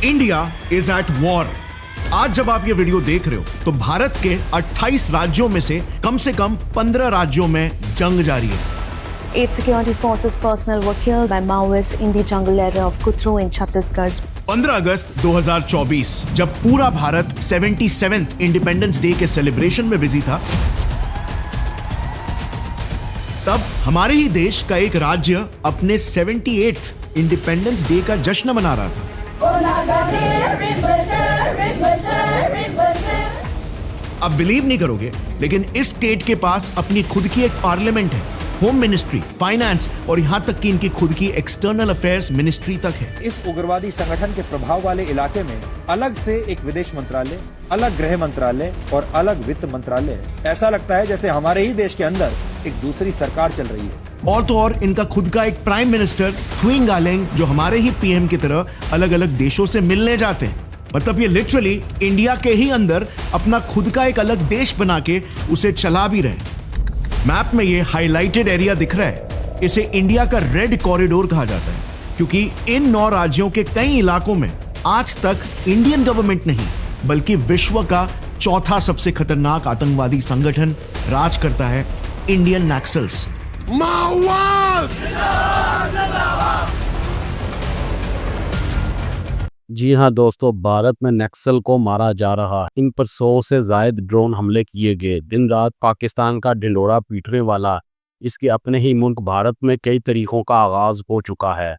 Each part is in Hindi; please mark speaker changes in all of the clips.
Speaker 1: India is at war. आज जब आप ये वीडियो देख रहे हो तो भारत के 28 राज्यों में से कम 15 राज्यों में जंग जारी है।
Speaker 2: 8 security forces personnel were killed by Maoists in the jungle area of Kutru in Chhattisgarh.
Speaker 1: 15 अगस्त 2024 जब पूरा भारत 77th इंडिपेंडेंस डे के सेलिब्रेशन में बिजी था, तब हमारे ही देश का एक राज्य अपने 78th इंडिपेंडेंस डे का जश्न मना रहा था। आप बिलीव नहीं करोगे, लेकिन इस स्टेट के पास अपनी खुद की एक पार्लियामेंट है, होम मिनिस्ट्री, फाइनेंस और यहाँ तक कि इनकी खुद की एक्सटर्नल अफेयर्स मिनिस्ट्री तक है।
Speaker 3: इस उग्रवादी संगठन के प्रभाव वाले इलाके में अलग से एक विदेश मंत्रालय, अलग गृह मंत्रालय और अलग वित्त मंत्रालय। ऐसा लगता है जैसे हमारे ही देश के अंदर एक दूसरी सरकार चल रही है।
Speaker 1: और तो और इनका खुद का एक प्राइम मिनिस्टर ख्वीन गालेंग, जो हमारे ही पीएम की तरह अलग अलग देशों से मिलने जाते हैं। मतलब ये लिटरली इंडिया के ही अंदर अपना खुद का एक अलग देश बना के उसे चला भी रहे। मैप में ये हाईलाइटेड एरिया दिख रहा है, इसे इंडिया का रेड कॉरिडोर कहा जाता है, क्योंकि इन 9 राज्यों के कई इलाकों में आज तक इंडियन गवर्नमेंट नहीं बल्कि विश्व का चौथा सबसे खतरनाक आतंकवादी संगठन राज करता है, इंडियन नक्सल्स।
Speaker 4: जी हाँ दोस्तों, भारत में नक्सल को मारा जा रहा है। इन पर 100 से ज्यादा ड्रोन हमले किए गए। दिन रात पाकिस्तान का ढिंडोरा पीटने वाला इसके अपने ही मुल्क भारत में कई तरीकों का आगाज हो चुका है।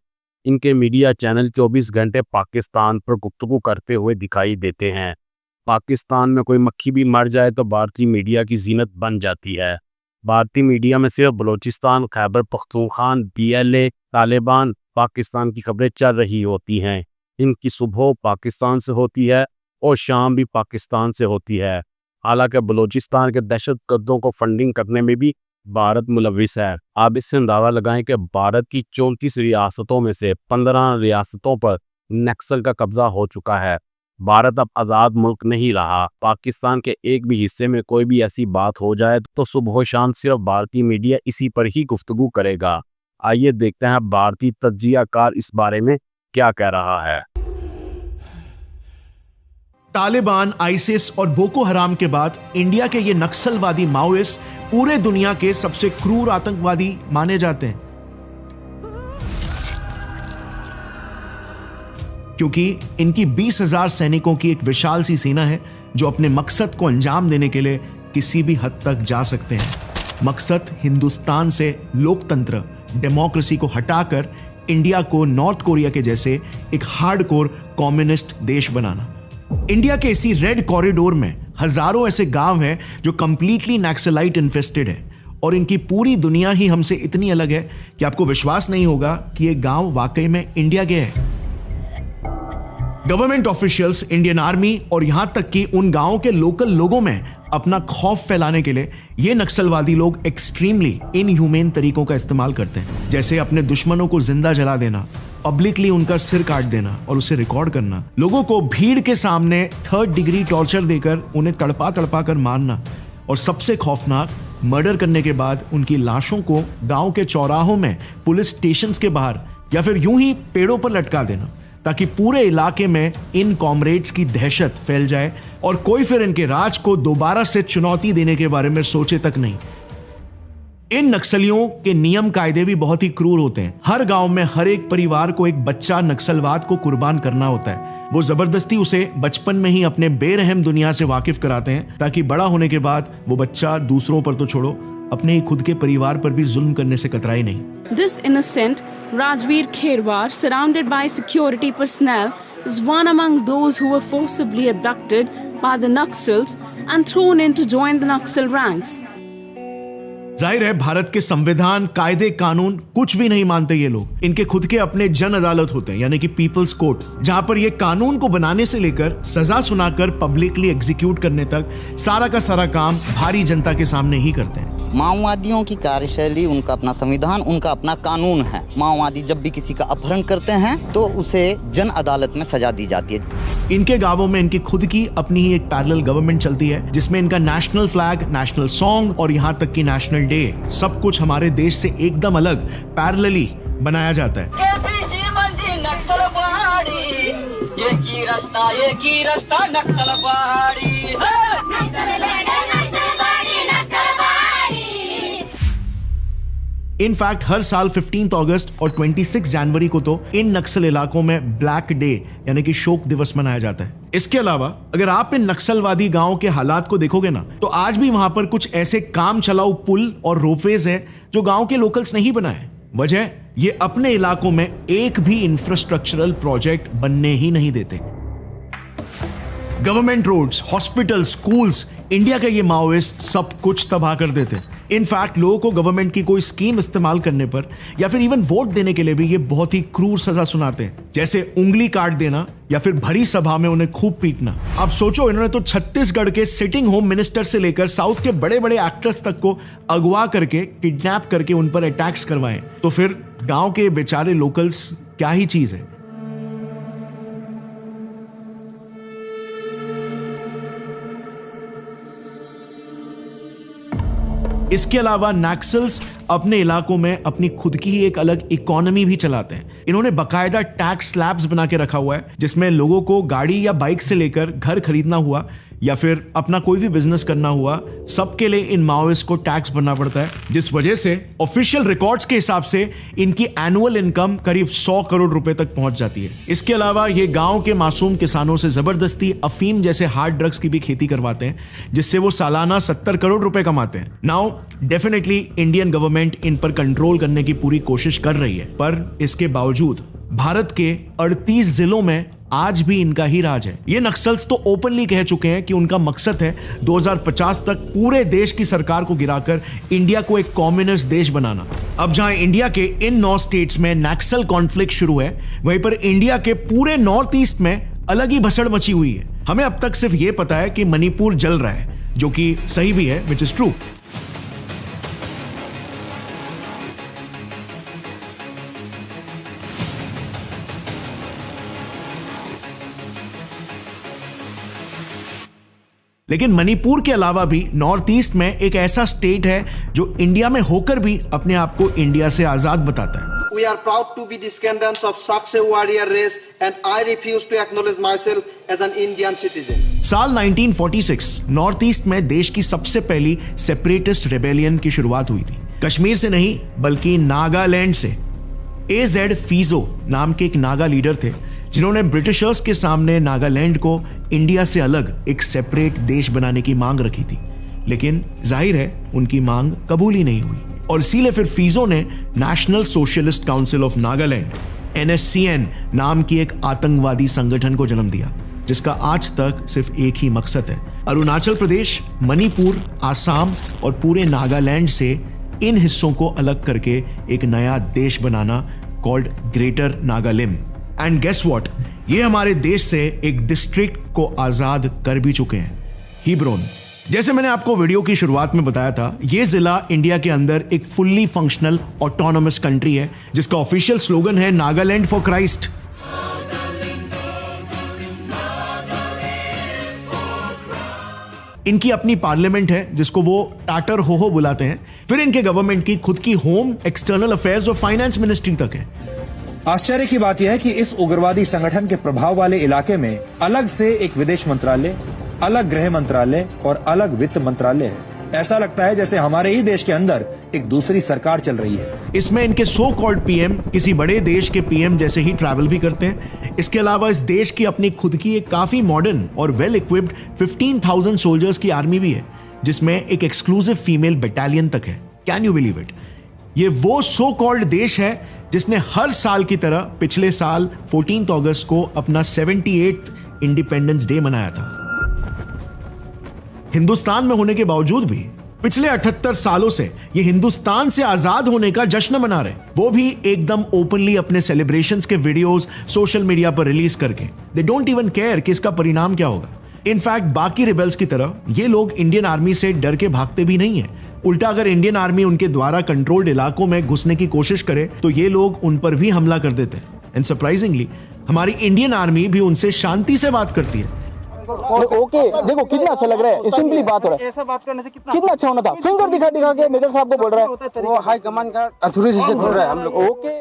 Speaker 4: इनके मीडिया चैनल 24 घंटे पाकिस्तान पर गुफ्तगू करते हुए दिखाई देते हैं। पाकिस्तान में कोई मक्खी भी मर जाए तो भारतीय मीडिया की जीनत बन जाती है। भारतीय मीडिया में सिर्फ बलूचिस्तान, खैबर पख्तूनख्वा, BLA, तालिबान, पाकिस्तान की खबरें चल रही होती हैं। इनकी सुबह पाकिस्तान से होती है और शाम भी पाकिस्तान से होती है। हालांकि बलूचिस्तान के दहशतगर्दों को फंडिंग करने में भी भारत मुलविस है। आप इससे अंदाजा लगाएं कि भारत की 34 रियासतों में से 15 रियासतों पर नक्सल का कब्जा हो चुका है। भारत अब आज़ाद मुल्क नहीं रहा। पाकिस्तान के एक भी हिस्से में कोई भी ऐसी बात हो जाए तो सुबह शाम सिर्फ भारतीय मीडिया इसी पर ही गुफ्तगू करेगा। आइए देखते हैं भारतीय तज्जियाकार इस बारे में क्या कह रहा है।
Speaker 1: तालिबान, आईसिस और बोको हराम के बाद इंडिया के ये नक्सलवादी माओइस्ट पूरे दुनिया के सबसे क्रूर आतंकवादी माने जाते हैं, क्योंकि इनकी 20,000 सैनिकों की एक विशाल सी सेना है जो अपने मकसद को अंजाम देने के लिए किसी भी हद तक जा सकते हैं। मकसद हिंदुस्तान से लोकतंत्र, डेमोक्रेसी को हटाकर इंडिया को नॉर्थ कोरिया के जैसे एक हार्डकोर कम्युनिस्ट देश बनाना। इंडिया के इसी रेड कॉरिडोर में हजारों ऐसे गांव हैं जो कंप्लीटली नक्सलाइट इन्फेस्टेड है, और इनकी पूरी दुनिया ही हमसे इतनी अलग है कि आपको विश्वास नहीं होगा कि ये गांव वाकई में इंडिया के है। गवर्नमेंट ऑफिशियल्स, इंडियन आर्मी और यहां तक कि उन गांवों के लोकल लोगों में अपना खौफ फैलाने के लिए ये नक्सलवादी लोग एक्सट्रीमली इनह्यूमेन तरीकों का इस्तेमाल करते हैं, जैसे अपने दुश्मनों को जिंदा जला देना, पब्लिकली उनका सिर काट देना और उसे रिकॉर्ड करना, लोगों को भीड़ के सामने 3rd डिग्री टॉर्चर देकर उन्हें तड़पा तड़पा कर मारना, और सबसे खौफनाक, मर्डर करने के बाद उनकी लाशों को गांव के चौराहों में, पुलिस स्टेशंस के बाहर या फिर यूं ही पेड़ों पर लटका देना, ताकि पूरे इलाके में इन कॉमरेड्स की दहशत फैल जाए और कोई फिर इनके राज को दोबारा से चुनौती देने के बारे में सोचे तक नहीं। इन नक्सलियों के नियम कायदे भी बहुत ही क्रूर होते हैं। हर गांव में हर एक परिवार को एक बच्चा नक्सलवाद को कुर्बान करना होता है। वो जबरदस्ती उसे बचपन में ही अपने बेरहम दुनिया से वाकिफ कराते हैं, ताकि बड़ा होने के बाद वो बच्चा दूसरों पर तो छोड़ो, अपने ही खुद के परिवार पर भी जुल्म करने से कतराए नहीं।
Speaker 5: This innocent Rajveer Kherwar, surrounded by security personnel, is one among those who were forcibly abducted by the Naxals and thrown in to join the Naxal ranks.
Speaker 1: जाहिर है भारत के संविधान, कायदे, कानून कुछ भी नहीं मानते ये लोग। इनके खुद के अपने जन अदालत होते हैं, यानी कि पीपल्स कोर्ट, जहां पर ये कानून को बनाने से लेकर सजा सुनाकर पब्लिकली एग्जीक्यूट करने तक सारा का सारा काम भारी जनता के सामने ही करते हैं।
Speaker 6: माओवादियों की कार्यशैली, उनका अपना संविधान, उनका अपना कानून है। माओवादी जब भी किसी का अपहरण करते हैं तो उसे जन अदालत में सजा दी जाती है।
Speaker 1: इनके गांवों में इनकी खुद की अपनी ही एक पैरेलल गवर्नमेंट चलती है, जिसमें इनका नेशनल फ्लैग, नेशनल सॉन्ग और यहाँ तक कि नेशनल डे, सब कुछ हमारे देश से एकदम अलग पैरेलली बनाया जाता है।
Speaker 7: रास्ता एक ही रास्ता नक्सलवाड़ी
Speaker 1: इनफैक्ट हर साल 15 अगस्त और 26 जनवरी को तो इन नक्सल इलाकों में ब्लैक डे यानी कि शोक दिवस मनाया जाता है। इसके अलावा अगर आप इन नक्सलवादी गांव के हालात को देखोगे ना, तो आज भी वहां पर कुछ ऐसे काम चलाऊ पुल और रोपवेज है जो गांव के लोकल्स नहीं बनाए। वजह, ये अपने इलाकों में एक भी इंफ्रास्ट्रक्चरल प्रोजेक्ट बनने ही नहीं देते। Government roads, hospital, schools, India के ये माओइस्ट सब कुछ तबाह कर देते। इनफैक्ट लोगों को गवर्नमेंट की कोई स्कीम इस्तेमाल करने पर या फिर इवन वोट देने के लिए भी ये बहुत ही क्रूर सजा सुनाते हैं, जैसे उंगली काट देना या फिर भरी सभा में उन्हें खूब पीटना। अब सोचो, इन्होंने तो छत्तीसगढ़ के सिटिंग होम मिनिस्टर से लेकर साउथ के बड़े बड़े एक्टर्स तक को अगवा करके, किडनैप करके उन पर अटैक्स करवाए, तो फिर गांव के बेचारे लोकल्स क्या ही चीज है। इसके अलावा नक्सल्स अपने इलाकों में अपनी खुद की ही एक अलग इकोनॉमी भी चलाते हैं। इन्होंने बकायदा टैक्स स्लैब्स बना के रखा हुआ है, जिसमें लोगों को गाड़ी या बाइक से लेकर घर खरीदना हुआ या फिर अपना कोई भी बिजनेस करना हुआ, सबके लिए इन माओइस्ट को टैक्स भरना पड़ता है, जिस वजह से ऑफिशियल रिकॉर्ड्स के हिसाब से इनकी एनुअल इनकम करीब 100 करोड़ रुपए तक पहुंच जाती है। इसके अलावा ये गांव के मासूम किसानों से जबरदस्ती अफीम जैसे हार्ड ड्रग्स की भी खेती करवाते हैं, जिससे वो सालाना 70 करोड़ रुपए कमाते हैं। Now definitely Indian government in पर कंट्रोल करने की पूरी कोशिश कर रही है, पर इसके बावजूद भारत के 38 जिलों में आज भी इनका ही राज है। ये नक्सल्स तो ओपनली कह चुके हैं कि उनका मकसद है 2050 तक पूरे देश की सरकार को गिराकर इंडिया को एक कम्युनिस्ट देश बनाना। अब जहां इंडिया के इन 9 स्टेट्स में नक्सल कॉन्फ्लिक्ट शुरू है, वहीं पर इंडिया के पूरे नॉर्थ ईस्ट में अलग ही भसड़ मची हुई है। हमें अब तक सिर्फ ये पता है कि मणिपुर जल रहा है, जो कि सही भी है, विच इज ट्रू। लेकिन मणिपुर के अलावा भी नॉर्थ ईस्ट में एक ऐसा स्टेट है जो इंडिया में होकर भी अपने आप को इंडिया से आजाद बताता है।
Speaker 8: We are proud to be descendants of Sakse warrior race and I refuse to acknowledge myself as an Indian citizen.
Speaker 1: साल 1946 नॉर्थ ईस्ट में देश की सबसे पहली सेपरेटिस्ट रेबेलियन की शुरुआत हुई थी। कश्मीर से नहीं बल्कि नागालैंड से। AZ फीजो नाम के एक नागा लीडर थे, जिन्होंने ब्रिटिशर्स के सामने नागालैंड को इंडिया से अलग एक सेपरेट देश बनाने की मांग रखी थी, लेकिन जाहिर है उनकी मांग कबूल ही नहीं हुई और इसीलिए फिर फीजो ने national socialist council of Nagaland NSCN नाम की एक आतंकवादी संगठन को जन्म दिया, जिसका आज तक सिर्फ एक ही मकसद है, अरुणाचल प्रदेश, मणिपुर, आसाम और पूरे नागालैंड से इन हिस्सों को अलग करके एक नया देश बनाना, called greater Nagalim. And guess what, ये हमारे देश से एक डिस्ट्रिक्ट को आजाद कर भी चुके हैं, हिब्रोन। जैसे मैंने आपको वीडियो की शुरुआत में बताया था, ये जिला इंडिया के अंदर एक फुल्ली फंक्शनल ऑटोनोमस कंट्री है, जिसका ऑफिशियल स्लोगन है नागालैंड फॉर क्राइस्ट। इनकी अपनी पार्लियामेंट है, जिसको वो टाटर होहो बुलाते हैं। फिर इनके गवर्नमेंट की खुद की होम, एक्सटर्नल अफेयर्स और फाइनेंस मिनिस्ट्री तक है।
Speaker 3: आश्चर्य की बात यह है कि इस उग्रवादी संगठन के प्रभाव वाले इलाके में अलग से एक विदेश मंत्रालय, अलग गृह मंत्रालय और अलग वित्त मंत्रालय है। ऐसा लगता है जैसे हमारे ही देश के अंदर एक दूसरी सरकार चल रही है।
Speaker 1: इसमें इनके सो कॉल्ड पीएम किसी बड़े देश के पीएम जैसे ही ट्रैवल भी करते हैं। इसके अलावा इस देश की अपनी खुद की एक काफी मॉडर्न और वेल इक्विप्ड 15,000 सोल्जर्स की आर्मी भी है, जिसमें एक एक्सक्लूसिव फीमेल बटालियन तक है। Can you believe it? ये वो सो कॉल्ड देश है जिसने हर साल की तरह पिछले साल 14 अगस्त को अपना 78th इंडिपेंडेंस डे मनाया था। हिंदुस्तान में होने के बावजूद भी पिछले 78 सालों से ये हिंदुस्तान से आजाद होने का जश्न मना रहे, वो भी एकदम ओपनली अपने सेलिब्रेशंस के वीडियोस सोशल मीडिया पर रिलीज करके। दे डोंट इवन केयर कि इसका परिणाम क्या होगा। इनफैक्ट बाकी रिबेल्स की तरह ये लोग इंडियन आर्मी से डर के भागते भी नहीं है। उल्टा अगर इंडियन आर्मी उनके द्वारा कंट्रोल्ड इलाकों में घुसने की कोशिश करे तो ये लोग उन पर भी हमला कर देते हैं। एंड सरप्राइजिंगली हमारी इंडियन आर्मी भी उनसे शांति से बात करती है।
Speaker 9: ओके, देखो कितना अच्छा लग रहा है, सिंपली बात हो रहा है।
Speaker 8: ऐसा बात करने से
Speaker 9: कितना अच्छा होना था। फिंगर दिखा दिखा के मेजर साहब को बोल रहा है,
Speaker 8: वो हाई कमांड का अथॉरिटी से बोल रहा है हम लोग।
Speaker 9: ओके।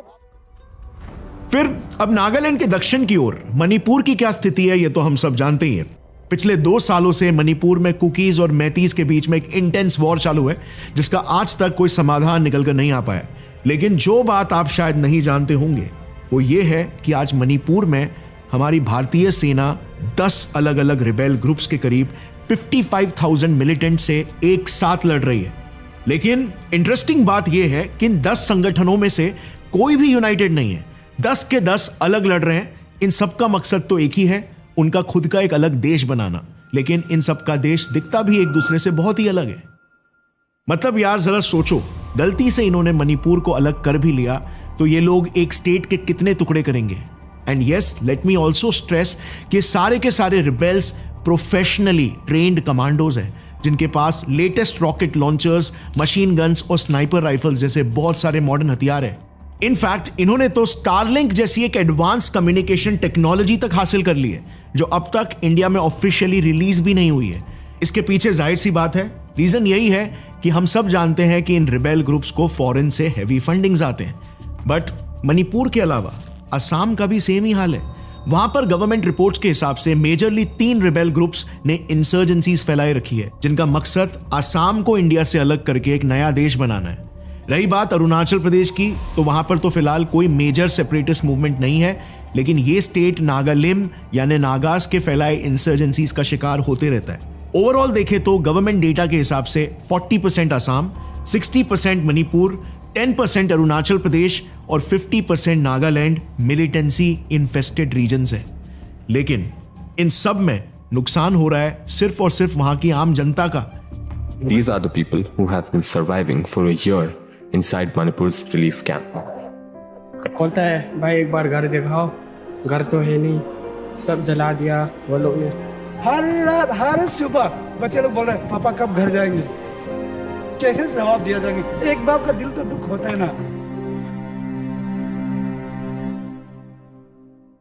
Speaker 1: फिर अब नागालैंड के दक्षिण की ओर मणिपुर की क्या स्थिति है ये तो हम सब जानते ही हैं। पिछले 2 सालों से मणिपुर में कुकीज और मैतीस के बीच में एक इंटेंस वॉर चालू है जिसका आज तक कोई समाधान निकल कर नहीं आ पाया। लेकिन जो बात आप शायद नहीं जानते होंगे वो ये है कि आज मणिपुर में हमारी भारतीय सेना 10 अलग अलग रिबेल ग्रुप्स के करीब 55,000 मिलिटेंट से एक साथ लड़ रही है। लेकिन इंटरेस्टिंग बात यह है कि इन 10 संगठनों में से कोई भी यूनाइटेड नहीं है। 10 के 10 अलग लड़ रहे हैं। इन सबका मकसद तो एक ही है, उनका खुद का एक अलग देश बनाना। लेकिन इन सबका देश दिखता भी एक दूसरे से बहुत ही अलग है। मतलब यार जरा सोचो, गलती से इन्होंने मणिपुर को अलग कर भी लिया तो ये लोग एक स्टेट के कितने टुकड़े करेंगे। And yes, let me also stress कि सारे के सारे रिबेल्स प्रोफेशनली ट्रेन्ड कमांडोज हैं जिनके पास latest rocket launchers, machine guns और स्नाइपर राइफल्स जैसे बहुत सारे मॉडर्न हथियार हैं। इनफैक्ट इन्होंने तो स्टारलिंक जैसी एक एडवांस कम्युनिकेशन टेक्नोलॉजी तक हासिल कर ली है जो अब तक इंडिया में ऑफिशियली रिलीज भी नहीं हुई है। इसके पीछे जाहिर सी बात है, रीजन यही है कि हम सब जानते हैं कि इन रिबेल ग्रुप्स को फॉरेन से हैवी फंडिंग्स आते हैं। बट मणिपुर के अलावा असम का भी सेम ही हाल है। वहां पर गवर्नमेंट रिपोर्ट्स के हिसाब से मेजरली 3 रिबेल ग्रुप्स ने इंसर्जेंसीज फैलाए रखी है जिनका मकसद असम को इंडिया से अलग करके एक नया देश बनाना है। रही बात अरुणाचल प्रदेश की, तो वहां पर तो फिलहाल कोई मेजर सेपरेटिस्ट मूवमेंट नहीं है, लेकिन ये स्टेट नागालिम यानी नागास के फैलाए इंसर्जेंसीज का शिकार होते रहता है। ओवरऑल देखें तो गवर्नमेंट डेटा के हिसाब से 40% असम, 60% मणिपुर, 10% अरुणाचल प्रदेश और 50% नागालैंड मिलिटेंसी इन्फेस्टेड रीजन्स है। लेकिन इन सब में नुकसान हो रहा है सिर्फ और सिर्फ वहां की आम जनता का।
Speaker 10: These are the people who have been surviving for a year inside Manipur's relief camp.
Speaker 11: बोलता है भाई एक बार घर दिखाओ, घर तो है नहीं, सब जला दिया वो लोग ने।
Speaker 12: हर रात हर सुबह बच्चे लोग बोल रहे हैं पापा कब घर जाएंगे, कैसे जवाब दिया जाएंगे। एक बाप का दिल तो दुख होता है ना।